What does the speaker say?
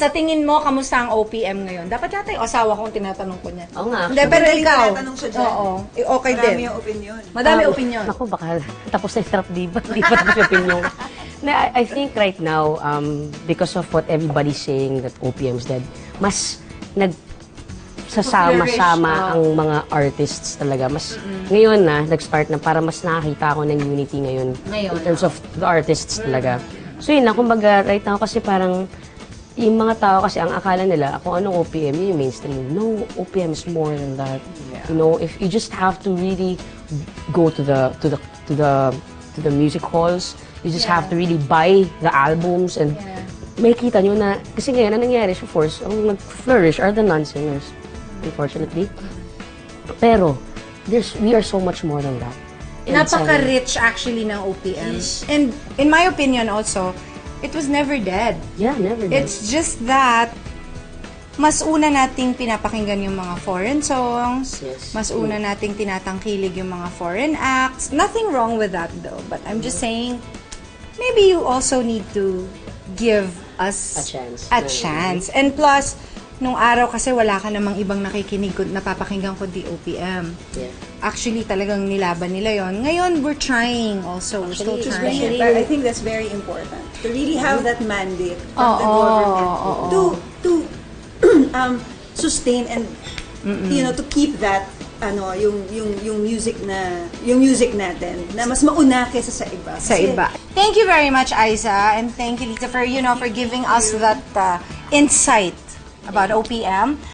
sa tingin mo, kamusta ang OPM ngayon? Dapat yata yung asawa kong tinatanong ko niya. Oo nga. Hindi, pero ikaw. Tinatanong siya dyan. Oo, okay din. Marami yung opinion. Madami opinion. Ako, baka tapos na yung sarap, di ba? Di ba tapos yung opinion? I think right now, because of what everybody's saying that OPM is dead, mas sasama-sama ang mga artists talaga. Mas ngayon na, nag-start na para mas nakakita ako ng unity ngayon in terms of the artists talaga. So yun na, kumbaga, right now kasi parang yung mga tao kasi ang akala nila kung anong OPM, yun yung mainstream. No, OPM is more than that. Yeah. You know, if you just have to really go to the music halls, you just have to really buy the albums and may kita nyo na, kasi ngayon, ang nangyari, of course, ang nag-flourish are the non-singers, unfortunately. Pero, we are so much more than that. Napaka-rich actually ng OPM. And in my opinion also, it was never dead. Yeah, never dead. It's just that, mas una nating pinapakinggan yung mga foreign songs, mas una nating tinatangkilig yung mga foreign acts. Nothing wrong with that though, but I'm just saying, maybe you also need to give us a chance. And plus, nung araw kasi wala ka namang ibang nakikinig, napapakinggan ko di OPM. Yeah. Actually, talagang nilaban nila yon. Ngayon, we're trying also. We're still trying. I think that's very important. To really have that mandate from the government to sustain and you know, to keep that yung music natin na mas mauna kaysa sa iba. Thank you very much, Aiza, and thank you, Lisa, for for giving us that insight about OPM.